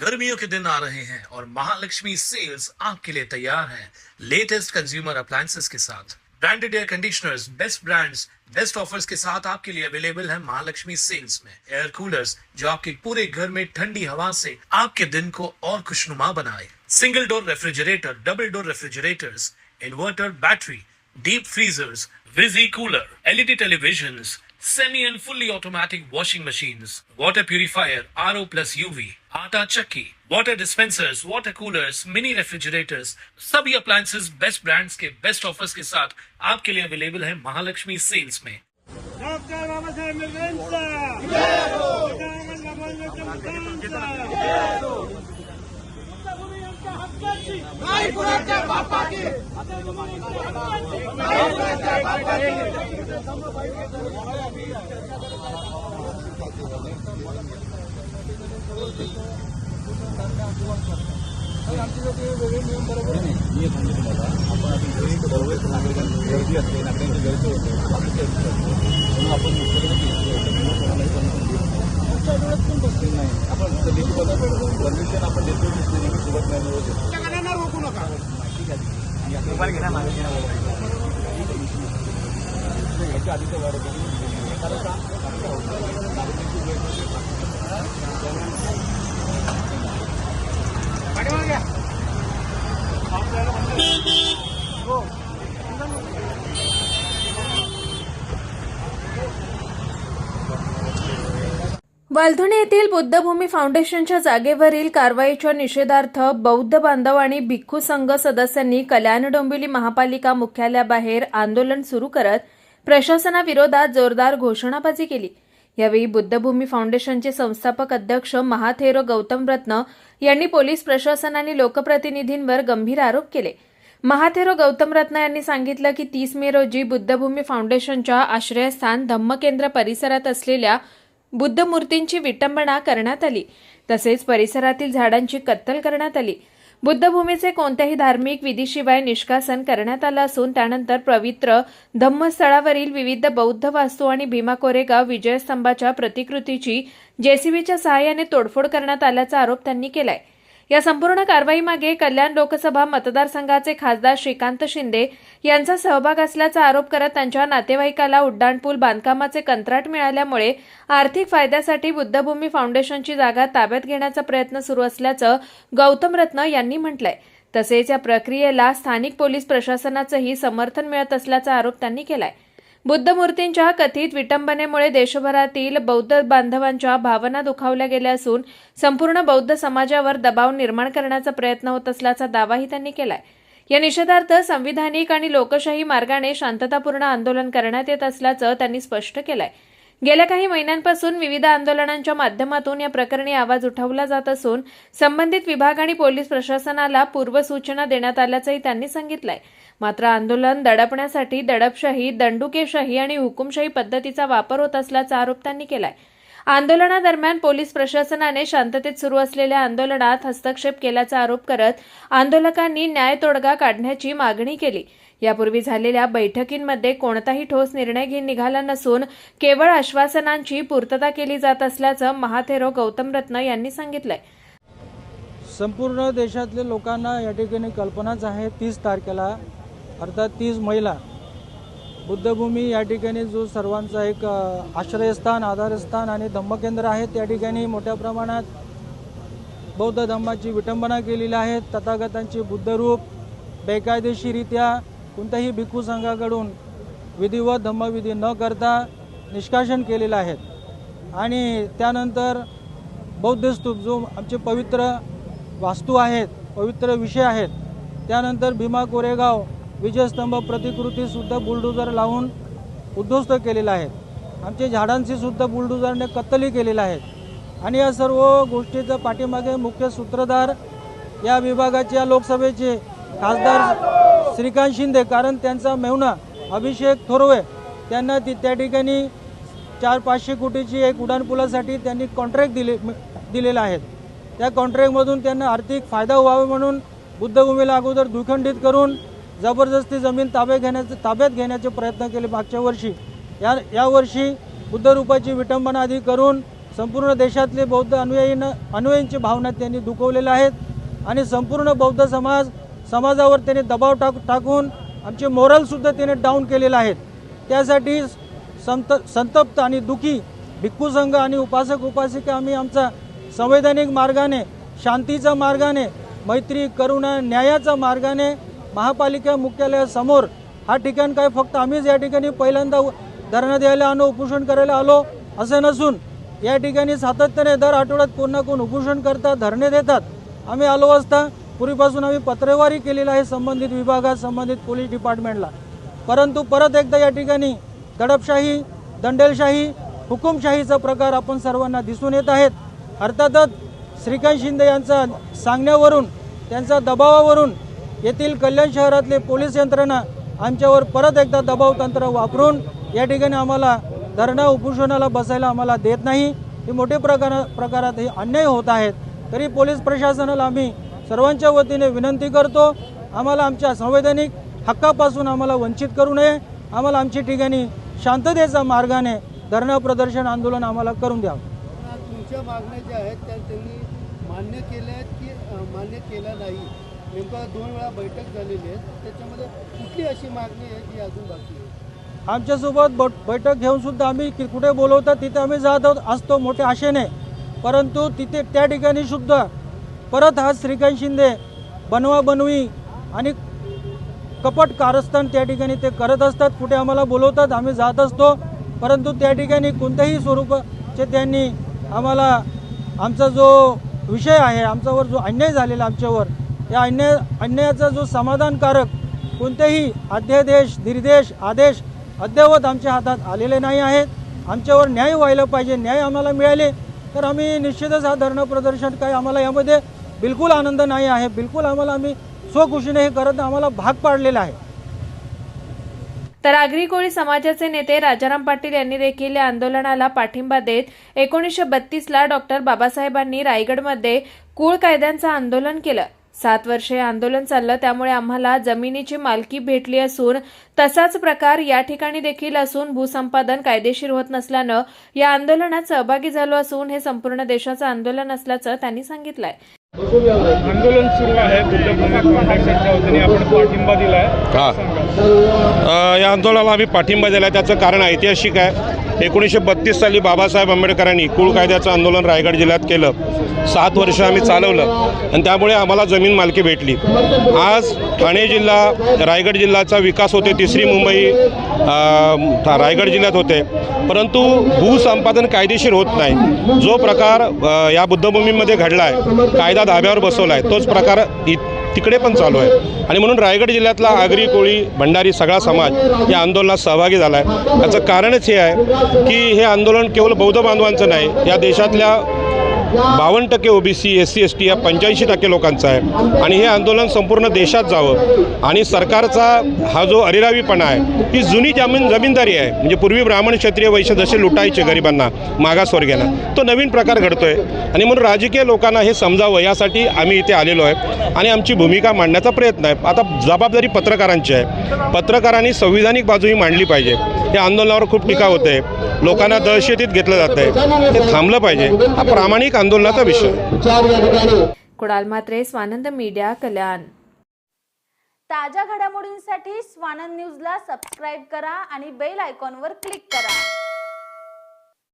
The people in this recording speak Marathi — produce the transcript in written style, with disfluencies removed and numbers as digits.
गर्मियों के दिन आ रहे हैं और महालक्ष्मी सेल्स आपके लिए तैयार है लेटेस्ट कंज्यूमर अप्लायंसेस के साथ। Branded air conditioners, best brands, best offers के साथ आपके लिए अवेलेबल है महालक्ष्मी सेल्स में। एयर कूलर्स जो आपके पूरे घर में ठंडी हवा से आपके दिन को और खुशनुमा बनाए। Single door refrigerator, double door refrigerators, inverter battery, deep freezers, visi cooler, LED televisions, semi and fully automatic washing machines, water purifier, RO plus UV, आटा चक्की, water dispensers, water coolers, mini refrigerators, सभी appliances बेस्ट ब्रांड्स के बेस्ट ऑफर्स के साथ आपके लिए अवेलेबल है महालक्ष्मी सेल्स में। डॉक्टर बाबासाहेब आंबेडकरांचा नाही कुणाच्या बापाची आमचे जे वेगळे नियम बरोबर नाही मी सांगतो तुम्हाला आपण आधी सर्व नागरिकांची गर्दी असते नागरिकांची गर्दी होते म्हणून आपण नाही आपण दिल्ली परमिशन आपण देतो सोबत नाही रोखू नका ठीक आहे मोबाईल घेणार मागे घेणार याच्या आधीचं वालधुणे येथील बुद्धभूमी फाउंडेशनच्या जागेवरील कारवाईच्या निषेधार्थ बौद्ध बांधव आणि भिक्खू संघ सदस्यांनी कल्याण डोंबिवली महापालिका मुख्यालयाबाहेर आंदोलन सुरू करत प्रशासनाविरोधात जोरदार घोषणाबाजी केली। यावेळी बुद्धभूमी फाउंडेशनचे संस्थापक अध्यक्ष महाथेरो गौतम रत्न यांनी पोलीस प्रशासन आणि लोकप्रतिनिधींवर गंभीर आरोप केले। महाथेरो गौतम रत्न यांनी सांगितलं की 30 मे रोजी बुद्धभूमी फाउंडेशनच्या आश्रयस्थान धम्मकेंद्र परिसरात असलेल्या बुद्ध मूर्तींची विटंबना करण्यात आली, तसेच परिसरातील झाडांची कत्तल करण्यात आली। बुद्धभूमीचे कोणत्याही धार्मिक विधीशिवाय निष्कासन करण्यात आलं असून त्यानंतर पवित्र धम्मस्थळावरील विविध बौद्ध वास्तू आणि भीमा कोरेगाव विजयस्तंभाच्या प्रतिकृतीची जेसीबीच्या सहाय्याने तोडफोड करण्यात आल्याचा आरोप त्यांनी केलाय। या संपूर्ण कारवाईमागे कल्याण लोकसभा मतदारसंघाचे खासदार श्रीकांत शिंदे यांचा सहभाग असल्याचा आरोप करत त्यांच्या नातेवाईकाला उड्डाणपूल बांधकामाचे कंत्राट मिळाल्यामुळे आर्थिक फायद्यासाठी बुद्धभूमी फाउंडेशनची जागा ताब्यात घेण्याचा प्रयत्न सुरू असल्याचं गौतम रत्न यांनी म्हटलंय। तसेच या प्रक्रियेला स्थानिक पोलीस प्रशासनाचंही समर्थन मिळत असल्याचा आरोप त्यांनी केलाय। बुद्ध मूर्तींच्या कथित विटंबनेमुळे देशभरातील बौद्ध बांधवांच्या भावना दुखावल्या गेल्या असून संपूर्ण बौद्ध समाजावर दबाव निर्माण करण्याचा प्रयत्न होत असल्याचा दावाही त्यांनी केलाय। या निषेधार्थ संविधानिक आणि लोकशाही मार्गाने शांततापूर्ण आंदोलन करण्यात येत असल्याचं त्यांनी स्पष्ट केलंय। गेल्या काही महिन्यांपासून विविध आंदोलनांच्या माध्यमातून या प्रकरणी आवाज उठवला जात असून संबंधित विभाग आणि पोलीस प्रशासनाला पूर्वसूचना देण्यात आल्याचंही त्यांनी सांगितलंय। मात्र आंदोलन दडपण्यासाठी दडपशाही, दंडुकेशाही आणि हुकुमशाही पद्धतीचा वापर होत असल्याचा आरोप त्यांनी केलाय। आंदोलनादरम्यान पोलीस प्रशासनाने शांततेत सुरू असलेल्या आंदोलनात हस्तक्षेप केल्याचा आरोप करत आंदोलकांनी न्याय तोडगा काढण्याची मागणी केली। यापूर्वी झालेल्या बैठकींमध्ये कोणताही ठोस निर्णय निघाला नसून केवळ आश्वासनांची पूर्तता केली जात असल्याचं महाथेरो गौतम रत्न यांनी सांगितलंय। संपूर्ण देशातल्या लोकांना या ठिकाणी कल्पनाच आहे 30 तारखेला अर्थात 30 महिला बुद्धभूमी या ठिकाणी जो सर्वांचा एक आश्रयस्थान, आधारस्थान आणि धम्मकेंद्र आहे त्या ठिकाणी मोठ्या प्रमाणात बौद्ध धम्माची विटंबना केलेली आहे। तथागतांचे बुद्धरूप बेकायदेशीरित्या कोणत्याही भिक्खू संघाकडून विधिवत धम्मविधी न करता निष्कासन केलेले आहेत आणि त्यानंतर बौद्ध स्तूप जो आमचे पवित्र वास्तू आहेत, पवित्र विषय आहेत, त्यानंतर भीमा कोरेगाव विजयस्तंभ प्रतिकृती सुद्धा बुलडोजर लावून उद्ध्वस्त केलेल्या आहेत। आमचे झाडांची सुद्धा बुलडोजरने कत्तली केलेल्या आहेत आणि या सर्व गोष्टीचा पाठीमागे मुख्य सूत्रधार या विभागाच्या लोकसभेचे खासदार श्रीकांत शिंदे, कारण त्यांचा मेहुणा अभिषेक थोरवे त्यांना त्या ठिकाणी 400-500 कोटीची एक उड्डाणपुलासाठी त्यांनी कॉन्ट्रॅक्ट दिलेला आहे। त्या कॉन्ट्रॅक्टमधून त्यांना आर्थिक फायदा व्हावा म्हणून बुद्धभूमीला अगोदर दुखंडित करून जबरदस्ती जमीन ताब्यात घेण्याचे प्रयत्न केले मागच्या वर्षी। या वर्षी बुद्धरूपाची विटंबना आधी करून संपूर्ण देशातले बौद्ध अनुयायींची भावना त्यांनी दुखवलेल्या आहेत आणि संपूर्ण बौद्ध समाजावर त्यांनी दबाव टाकून आमचे मोरलसुद्धा त्याने डाऊन केलेले आहेत. त्यासाठी संतप्त आणि दुखी भिक्खू संघ आणि उपासक उपासिका आम्ही आमचा संवैधानिक मार्गाने, शांतीच्या मार्गाने, मैत्री, करुणा, न्यायाच्या मार्गाने महापालिका मुख्यालयासमोर हा ठिकाण काय फक्त आम्हीच या ठिकाणी पहिल्यांदा धरणं द्यायला आलो, उपोषण करायला आलो असं नसून या ठिकाणी सातत्याने दर आठवड्यात कोण ना कोण उपोषण करतात, धरणे देतात. आम्ही आलो असता पूर्वीपासून आम्ही पत्रवारी केलेला आहे संबंधित विभागात, संबंधित पोलीस डिपार्टमेंटला. परंतु परत एकदा या ठिकाणी दडपशाही, दंडेलशाही, हुकुमशाहीचा प्रकार आपण सर्वांना दिसून येत आहेत. अर्थातच श्रीकांत शिंदे यांचा सांगण्यावरून, त्यांच्या दबावावरून येथील कल्याण शहरातले पोलीस यंत्रणा आमच्यावर परत एकदा दबाव तंत्र वापरून या ठिकाणी आम्हाला धरणा उपोषणाला बसायला आम्हाला देत नाही. हे मोठे प्रकारात हे अन्याय होत आहेत. तरी पोलीस प्रशासनाला आम्ही सर्वांच्या वतीने विनंती करतो, आम्हाला आमच्या संवैधानिक हक्कापासून आम्हाला वंचित करू नये. आम्हाला आमच्या ठिकाणी शांततेच्या मार्गाने धरणं प्रदर्शन आंदोलन आम्हाला करून द्यावं. तुमच्या मागण्या ज्या आहेत त्या त्यांनी मान्य केल्या आहेत की मान्य केल्या नाही? नेमका 2 वेळा बैठक झालेली आहे, त्याच्यामध्ये कुठली अशी मागणी आहे जी अजून बाकी आहे? आमच्यासोबत बैठक घेऊन सुद्धा आम्ही कुठे बोलवतात तिथे आम्ही जात असतो मोठ्या आशेने. परंतु तिथे त्या ठिकाणी सुद्धा परत हा श्रीकांत शिंदे बनवाबनवी आणि कपट कारस्थान त्या ठिकाणी ते करत असतात. कुठे आम्हाला बोलवतात, आम्ही जात असतो, परंतु त्या ठिकाणी कोणत्याही स्वरूपाचे त्यांनी आम्हाला आमचा जो विषय आहे, आमच्यावर जो अन्याय झालेला आमच्यावर, या अन्यायाचा जो समाधानकारक कोणतेही अध्यादेश, निर्देश, आदेश अद्यावत आमच्या हातात आलेले नाही आहेत. आमच्यावर न्याय व्हायला पाहिजे. न्याय आम्हाला मिळाले तर आम्ही निश्चितच हा धरणं प्रदर्शन काय आम्हाला यामध्ये बिलकुल आनंद नाही आहे. बिलकुल आम्ही स्वखुशीने हे करत आम्हाला भाग पाडलेला आहे. तर आगरी कोळी समाजाचे नेते राजाराम पाटील यांनी देखील या आंदोलनाला पाठिंबा देत 1932ला डॉक्टर बाबासाहेबांनी रायगडमध्ये कुळ कायद्यांचं आंदोलन केलं. 7 वर्षे आंदोलन चाललं, त्यामुळे आम्हाला जमिनीची मालकी भेटली असून तसाच प्रकार या ठिकाणी देखील असून भूसंपादन कायदेशीर होत नसल्यानं या आंदोलनात सहभागी झालो असून हे संपूर्ण देशाचं आंदोलन असल्याचं त्यांनी सांगितलंय. आंदोलन सुरू आहे, बुद्धभूमी फाउंडेशनच्या वतीने आपण पाठिंबा दिला आहे. या आंदोलनाला आम्ही पाठिंबा दिला आहे. त्याचं कारण ऐतिहासिक आहे. 1932 साली बाबासाहेब आंबेडकरांनी कुळ कायद्याचं आंदोलन रायगड जिल्ह्यात केलं. 7 वर्ष आम्ही चालवलं आणि त्यामुळे आम्हाला जमीन मालकी भेटली. आज ठाणे जिल्हा, रायगड जिल्ह्याचा विकास होते. 3री मुंबई रायगड जिल्ह्यात होते, परंतु भूसंपादन कायदेशीर होत नाही. जो प्रकार या बुद्धभूमीमध्ये घडला आहे, कायदा धाब्यावर बसवला आहे, तोच प्रकार तिकडे पण चालू आहे. आणि म्हणून रायगड जिल्ह्यातला आगरी, कोळी, भंडारी सगळा समाज या आंदोलनात सहभागी झाला आहे. याचं कारणच हे आहे की हे आंदोलन केवळ बौद्ध बांधवांचं नाही, या देशातल्या 52% ओबीसी, SC ST या 85% लोकांचं आहे. आणि हे आंदोलन संपूर्ण देशात जावं आणि सरकारचा हा जो अरेरावीपणा आहे, ही जुनी जमीनदारी आहे. म्हणजे पूर्वी ब्राह्मण, क्षत्रिय, वैश्य जसे लुटायचे गरिबांना, मागासवर्गीयांना, तो नवीन प्रकार घडतोय. आणि म्हणून राजकीय लोकांना हे समजावं यासाठी आम्ही इथे आलेलो आहे आणि आमची भूमिका मांडण्याचा प्रयत्न आहे. आता जबाबदारी पत्रकारांची आहे. पत्रकारांनी संविधानिक बाजूही मांडली पाहिजे. या आंदोलनावर खूप टीका होते, लोकांना दहशतीत घेतलं जात आहे, ते थांबलं पाहिजे. हा प्रामाणिक आंदोलनाचा विषय. कुणाल म्हात्रे, स्वानंद मीडिया, कल्याण. ताज्या घडामोडींसाठी स्वानंद न्यूजला सबस्क्राईब करा आणि बेल आयकॉनवर क्लिक करा.